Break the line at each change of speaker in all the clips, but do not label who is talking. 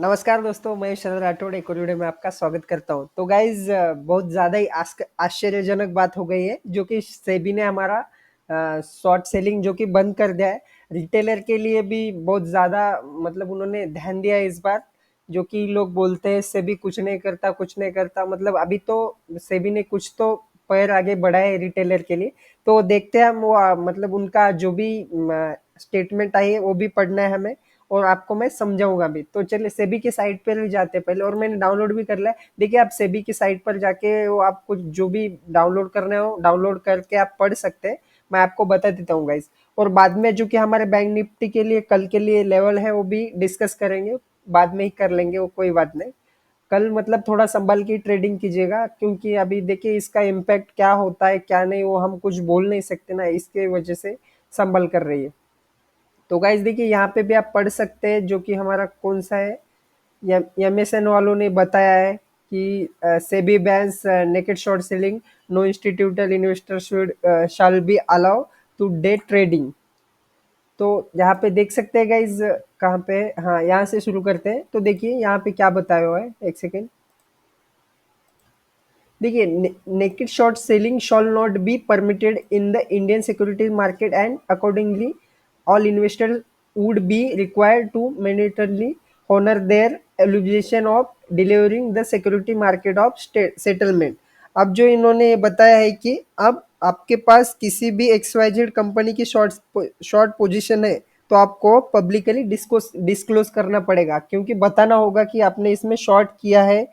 नमस्कार दोस्तों, मैं शरद राठौड़ एक और वीडियो में आपका स्वागत करता हूं। तो गाइज बहुत ज़्यादा ही आश्चर्यजनक बात हो गई है जो कि सेबी ने हमारा शॉर्ट सेलिंग जो कि बंद कर दिया है। रिटेलर के लिए भी बहुत ज़्यादा मतलब उन्होंने ध्यान दिया है इस बार। जो कि लोग बोलते हैं सेबी कुछ नहीं करता, मतलब अभी तो सेबी ने कुछ तो पैर आगे बढ़ाए रिटेलर के लिए। तो देखते हैं हम वो मतलब उनका जो भी स्टेटमेंट आई है वो भी पढ़ना है हमें, और आपको मैं समझाऊंगा भी। तो चलिए सेबी की साइट पर भी जाते हैं पहले, और मैंने डाउनलोड भी कर लिया है। देखिए, आप सेबी की साइट पर जाके वो आप कुछ जो भी डाउनलोड करने हो डाउनलोड करके आप पढ़ सकते हैं। मैं आपको बता देता हूँ गाइस। और बाद में जो कि हमारे बैंक निफ्टी के लिए कल के लिए लेवल है वो भी डिस्कस करेंगे, बाद में ही कर लेंगे, वो कोई बात नहीं। कल मतलब थोड़ा संभल की ट्रेडिंग कीजिएगा, क्योंकि अभी देखिए इसका इम्पैक्ट क्या होता है क्या नहीं वो हम कुछ बोल नहीं सकते ना, इसके वजह से संभल कर रही है। तो गाइज देखिए, यहाँ पे भी आप पढ़ सकते हैं जो कि हमारा कौन सा है। एमएसएन वालों ने बताया है कि SEBI bans naked short selling, no institutional investor should shall be allow to day trading. तो यहाँ पे देख सकते हैं गाइज, कहाँ पे है? हाँ, यहाँ से शुरू करते हैं। तो देखिए यहाँ पे क्या बताया हुआ है, एक सेकेंड। देखिए, naked short selling shawl not be permitted in the Indian securities market and accordingly all investors would be required to mandatorily honor their obligation of delivering the security market of settlement। अब जो इन्होंने बताया है कि अब आपके पास किसी भी XYZ कंपनी की शॉर्ट पोजीशन है तो आपको पब्लिकली डिस्क्लोज करना पड़ेगा, क्योंकि बताना होगा कि आपने इसमें शॉर्ट किया है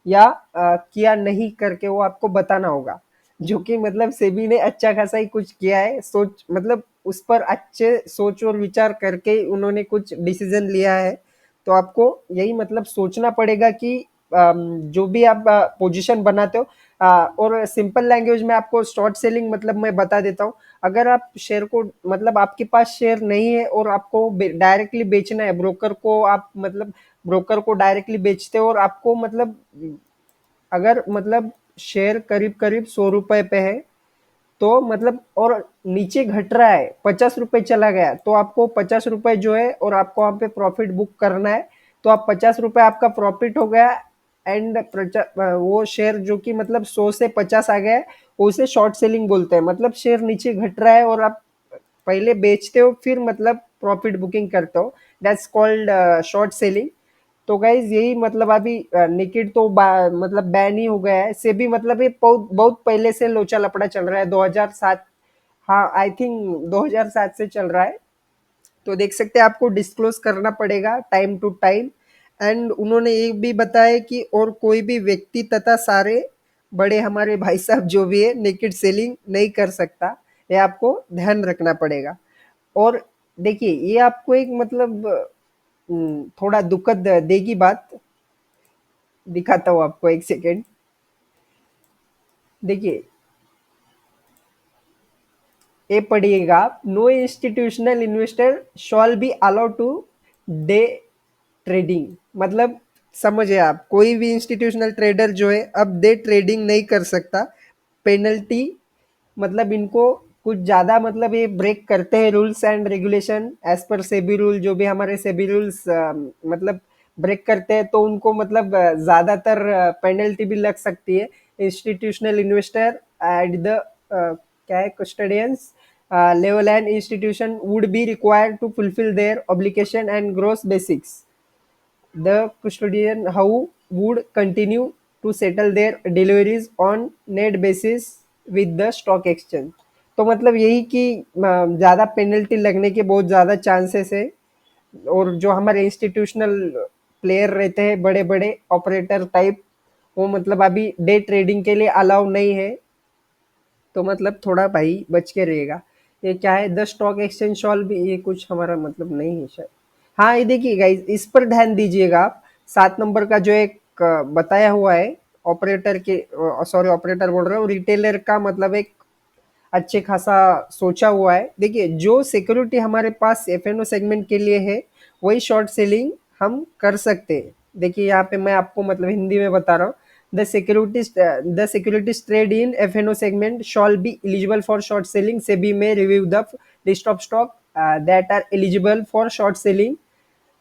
या किया नहीं करके वो आपको बताना होगा। जो कि मतलब सेबी ने अच्छा खासा ही कुछ किया है, सोच मतलब उस पर अच्छे सोच और विचार करके उन्होंने कुछ डिसीजन लिया है। तो आपको यही मतलब सोचना पड़ेगा कि जो भी आप पोजीशन बनाते हो, और सिंपल लैंग्वेज में आपको शॉर्ट सेलिंग मतलब मैं बता देता हूँ। अगर आप शेयर को मतलब आपके पास शेयर नहीं है और आपको डायरेक्टली बेचना है, ब्रोकर को आप मतलब ब्रोकर को डायरेक्टली बेचते हो, और आपको मतलब अगर मतलब शेयर करीब करीब 100 रुपए पे है, तो मतलब और नीचे घट रहा है, 50 रुपए चला गया, तो आपको 50 रुपए जो है और आपको वहां पे प्रॉफिट बुक करना है। तो आप 50 रुपए आपका प्रॉफिट हो गया। एंड वो शेयर जो कि मतलब 100 से 50 आ गया है, उसे शॉर्ट सेलिंग बोलते हैं। मतलब शेयर नीचे घट रहा है और आप पहले बेचते हो फिर मतलब प्रॉफिट बुकिंग करते हो, दैट्स कॉल्ड शॉर्ट सेलिंग। तो गाइज यही मतलब अभी निकिट तो मतलब बैन ही हो गया है। सेबी मतलब ये बहुत बहुत पहले से लोचा लपड़ा चल रहा है, 2007। हाँ, आई थिंक 2007 से चल रहा है। तो देख सकते हैं आपको डिस्क्लोज करना पड़ेगा टाइम टू टाइम। एंड उन्होंने ये भी बताया कि और कोई भी व्यक्ति तथा सारे बड़े हमारे भाई साहब जो भी है नेकेड सेलिंग नहीं कर सकता, ये आपको ध्यान रखना पड़ेगा। और देखिए ये आपको एक मतलब थोड़ा दुखद देगी बात, दिखाता हूँ आपको, एक सेकेंड। देखिए ये पढ़िएगा, no institutional investor shall be allowed to day trading. मतलब समझे आप, कोई भी इंस्टीट्यूशनल ट्रेडर जो है अब डे ट्रेडिंग नहीं कर सकता। पेनल्टी मतलब इनको कुछ ज्यादा मतलब ये ब्रेक करते हैं rules and regulation as per SEBI rule, जो भी हमारे सेबी रूल्स मतलब ब्रेक करते हैं तो उनको मतलब ज्यादातर पेनल्टी भी लग सकती है। इंस्टीट्यूशनल इन्वेस्टर एट द क्या है, custodians level and institution would be required to fulfil their obligation and gross basics. The custodian how would continue to settle their deliveries on net basis with the stock exchange। तो मतलब यही कि ज़्यादा penalty लगने के बहुत ज़्यादा chances है। और जो हमारे इंस्टीट्यूशनल प्लेयर रहते हैं, बड़े बड़े ऑपरेटर टाइप, वो मतलब अभी डे ट्रेडिंग के लिए अलाउ नहीं है। तो मतलब थोड़ा भाई बच के रहेगा। ये क्या है, द स्टॉक एक्सचेंज शॉल भी, ये कुछ हमारा मतलब नहीं है शायद। हाँ, ये देखिए गाइस, इस पर ध्यान दीजिएगा आप। 7 नंबर का जो एक बताया हुआ है ऑपरेटर के, सॉरी ऑपरेटर बोल रहा हूँ, रिटेलर का मतलब एक अच्छे खासा सोचा हुआ है। देखिए जो सिक्योरिटी हमारे पास एफएनओ सेगमेंट के लिए है वही शॉर्ट सेलिंग हम कर सकते हैं। देखिए यहाँ पे मैं आपको मतलब हिंदी में बता रहा हूँ। The securities trade in F N O segment shall be eligible for short selling. SEBI में review the list of stock that are eligible for short selling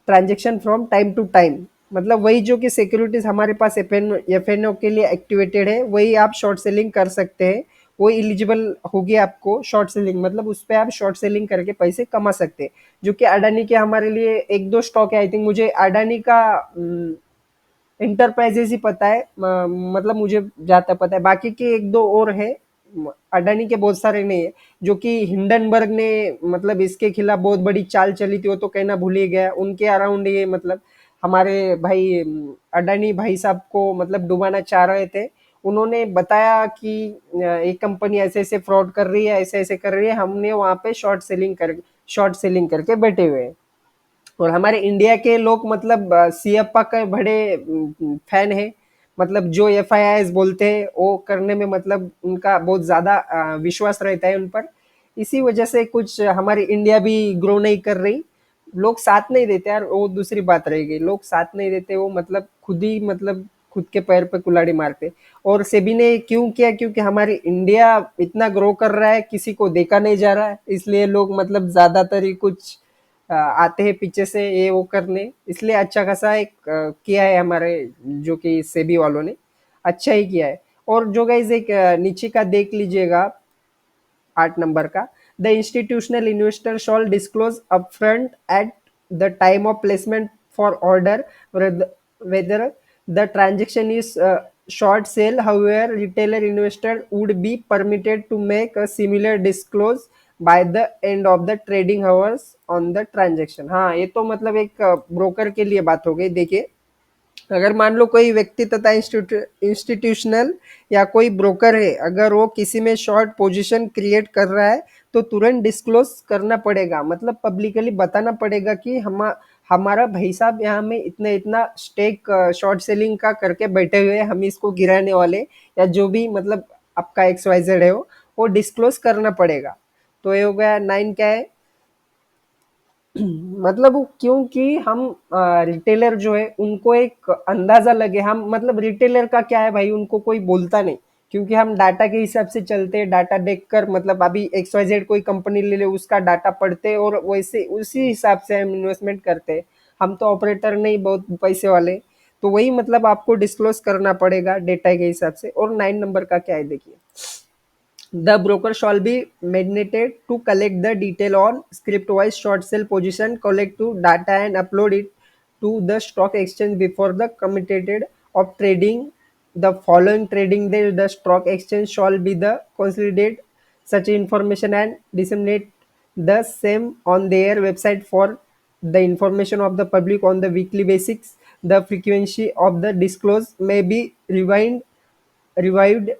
transaction from time to time। मतलब वही जो कि सिक्योरिटीज हमारे पास एफएनओ के लिए activated है, वही आप शॉर्ट सेलिंग कर सकते हैं। वो एलिजिबल होगी आपको शॉर्ट सेलिंग, मतलब उस पे आप शॉर्ट सेलिंग करके पैसे कमा सकते हैं। जो कि अडानी के हमारे लिए एक दो स्टॉक है, आई थिंक मुझे अडानी का इंटरप्राइजेज ही पता है, मतलब मुझे जाता पता है, बाकी के एक दो और है, अडानी के बहुत सारे नहीं है। जो कि हिंडनबर्ग ने मतलब इसके खिलाफ बहुत बड़ी चाल चली थी, वो तो कहना भूल ही गया, उनके अराउंड ये मतलब हमारे भाई अडानी भाई साहब को मतलब डुबाना चाह रहे थे। उन्होंने बताया कि एक कंपनी ऐसे ऐसे फ्रॉड कर रही है, ऐसे ऐसे कर रही है, हमने वहां पे शॉर्ट सेलिंग करके बैठे हुए हैं। और हमारे इंडिया के लोग मतलब सियप्पा के बड़े फैन है। मतलब जो एफआईआईएस बोलते हैं वो करने में मतलब उनका बहुत ज्यादा विश्वास रहता है उन पर। इसी वजह से कुछ हमारी इंडिया भी ग्रो नहीं कर रही। लोग साथ नहीं देते यार, वो दूसरी बात रहेगी, लोग साथ नहीं देते, वो मतलब खुद ही मतलब खुद के पैर पे कुल्हाड़ी मारते। और सेबी ने क्यों किया, क्योंकि हमारी इंडिया इतना ग्रो कर रहा है, किसी को देखा नहीं जा रहा है, इसलिए लोग मतलब ज्यादातर ही कुछ आते हैं पीछे से ये वो करने, इसलिए अच्छा खासा एक किया है हमारे जो कि सेबी वालों ने, अच्छा ही किया है। और जो गाइज एक नीचे का देख लीजिएगा 8 नंबर का, the institutional investor shawl disclose upfront at the time of placement for order whether the transaction is short sale. However, retailer investor would be permitted to make a similar disclose by the end of the trading hours on the transaction। हाँ, ये तो मतलब एक broker के लिए बात हो गई। देखिए, अगर मान लो कोई व्यक्ति तथा इंस्टीट्यूशनल या कोई ब्रोकर है, अगर वो किसी में शॉर्ट पोजीशन क्रिएट कर रहा है तो तुरंत डिस्क्लोज करना पड़ेगा, मतलब पब्लिकली बताना पड़ेगा कि हमारा भाई साहब यहाँ में इतना इतना स्टेक शॉर्ट सेलिंग का करके बैठे हुए हैं, हम इसको गिराने वाले, या जो भी मतलब आपका XYZ है वो डिस्क्लोज करना पड़ेगा। तो ये हो गया 9 क्या है, मतलब क्योंकि हम रिटेलर जो है उनको एक अंदाजा लगे, हम मतलब रिटेलर का क्या है भाई, उनको कोई बोलता नहीं, क्योंकि हम डाटा के हिसाब से चलते हैं, डाटा देखकर मतलब अभी XYZ कोई कंपनी ले ले उसका डाटा पढ़ते हैं और वैसे उसी हिसाब से हम इन्वेस्टमेंट करते हैं। हम तो ऑपरेटर नहीं, बहुत पैसे वाले, तो वही मतलब आपको डिस्क्लोज करना पड़ेगा डेटा के हिसाब से। और 9 नंबर का क्या है देखिए, the broker shall be mandated to collect the detail on script-wise short sell position, collect to data and upload it to the stock exchange before the committed of trading. The following trading day, the stock exchange shall be the consolidate such information and disseminate the same on their website for the information of the public on the weekly basis. The frequency of the disclose may be revived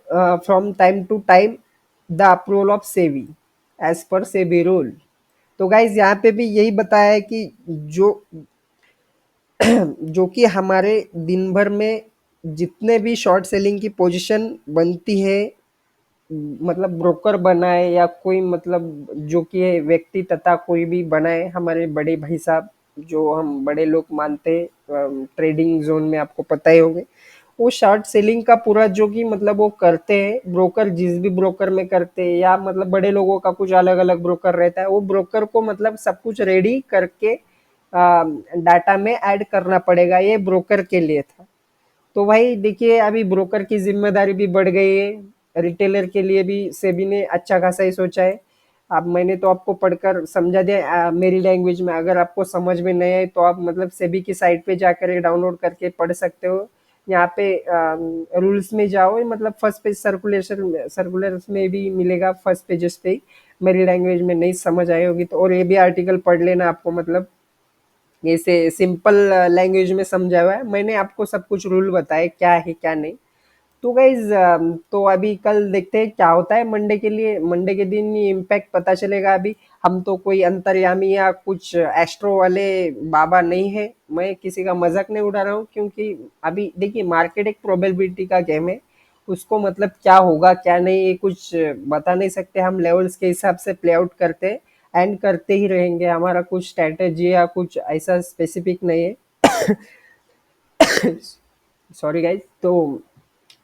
from time to time the approval of SEBI as per SEBI rule. तो guys यहाँ पे भी यही बताया है कि जो जो कि हमारे दिन भर में जितने भी शॉर्ट सेलिंग की पोजीशन बनती है, मतलब ब्रोकर बनाए या कोई मतलब जो कि व्यक्ति तथा कोई भी बनाए, हमारे बड़े भाई साहब जो हम बड़े लोग मानते हैं ट्रेडिंग जोन में, आपको पता ही होंगे, वो शॉर्ट सेलिंग का पूरा जो कि मतलब वो करते हैं, ब्रोकर जिस भी ब्रोकर में करते हैं या मतलब बड़े लोगों का कुछ अलग अलग ब्रोकर रहता है, वो ब्रोकर को मतलब सब कुछ रेडी करके डाटा में ऐड करना पड़ेगा, ये ब्रोकर के लिए था। तो भाई देखिए, अभी ब्रोकर की जिम्मेदारी भी बढ़ गई है, रिटेलर के लिए भी सेबी ने अच्छा खासा ही सोचा है। अब मैंने तो आपको पढ़कर समझा दिया मेरी लैंग्वेज में, अगर आपको समझ में नहीं आए तो आप मतलब सेबी की साइट पे जाकर डाउनलोड करके पढ़ सकते हो। यहाँ पे रूल्स में जाओ, मतलब फर्स्ट पेज सर्कुलर में भी मिलेगा, फर्स्ट पेजेस पे ही। मेरी लैंग्वेज में नहीं समझ आई होगी तो, और ये भी आर्टिकल पढ़ लेना आपको, मतलब ऐसे सिंपल लैंग्वेज में समझा हुआ है मैंने, आपको सब कुछ रूल बताए क्या है क्या नहीं। तो गाइज तो अभी कल देखते हैं क्या होता है, मंडे के लिए, मंडे के दिन ये इम्पैक्ट पता चलेगा। अभी हम तो कोई अंतर्यामी या कुछ एस्ट्रो वाले बाबा नहीं है, मैं किसी का मजाक नहीं उड़ा रहा हूँ, क्योंकि अभी देखिए मार्केट एक प्रोबेबिलिटी का गेम है, उसको मतलब क्या होगा क्या नहीं ये कुछ बता नहीं सकते, हम लेवल्स के हिसाब से प्ले आउट करते एंड करते ही रहेंगे, हमारा कुछ स्ट्रैटेजी या कुछ ऐसा स्पेसिफिक नहीं है। Sorry guys. तो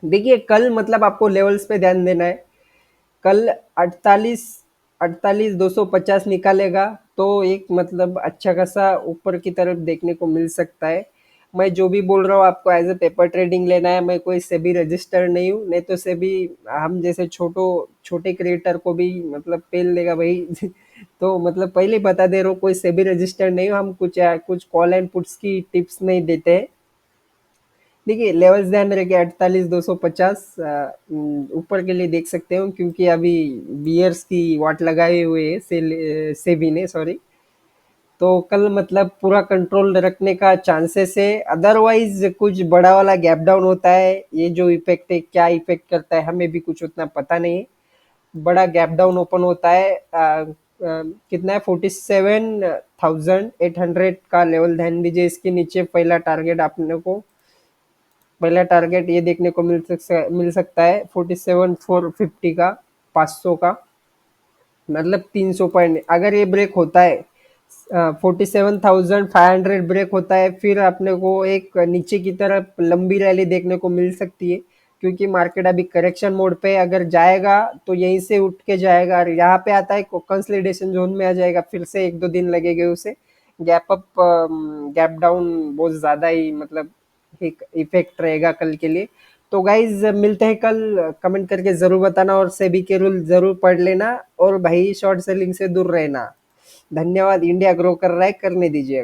देखिए कल मतलब आपको लेवल्स पे ध्यान देना है। कल 48 250 निकालेगा तो एक मतलब अच्छा खासा ऊपर की तरफ देखने को मिल सकता है। मैं जो भी बोल रहा हूँ आपको एज ए पेपर ट्रेडिंग लेना है, मैं कोई सेबी रजिस्टर्ड नहीं हूँ, नहीं तो सेबी हम जैसे छोटे क्रिएटर को भी मतलब पेल देगा भाई। तो मतलब पहले ही बता दे रहा हूँ, कोई सेबी रजिस्टर्ड नहीं हूँ, हम कुछ कॉल एंड पुट्स की टिप्स नहीं देते हैं। देखिए लेवल्स ध्यान रखिए, 48,250 ऊपर के लिए देख सकते हो, क्योंकि अभी बियर्स की वाट लगाए हुए है सेबी ने, सॉरी। तो कल मतलब पूरा कंट्रोल रखने का चांसेस है, अदरवाइज कुछ बड़ा वाला गैप डाउन होता है। ये जो इफेक्ट है, क्या इफेक्ट करता है हमें भी कुछ उतना पता नहीं है। बड़ा गैप डाउन ओपन होता है, कितना है, 47,800 का लेवल ध्यान दीजिए। इसके नीचे पहला टारगेट ये देखने को मिल सकता है 47,450 का, 500 का, मतलब 300 पॉइंट अगर ये ब्रेक होता है। 47,500 ब्रेक होता है, फिर अपने को एक नीचे की तरफ लंबी रैली देखने को मिल सकती है, क्योंकि मार्केट अभी करेक्शन मोड पे है। अगर जाएगा तो यहीं से उठ के जाएगा, और यहाँ पे आता है कंसोलिडेशन जोन में आ जाएगा, फिर से 1-2 दिन लगेंगे उसे। गैप अप गैप डाउन बहुत ज्यादा ही मतलब एक इफेक्ट रहेगा कल के लिए। तो गाइज मिलते हैं कल, कमेंट करके जरूर बताना, और सेबी के रूल जरूर पढ़ लेना, और भाई शॉर्ट सेलिंग से दूर रहना। धन्यवाद। इंडिया ग्रो कर रहा है, करने दीजिएगा।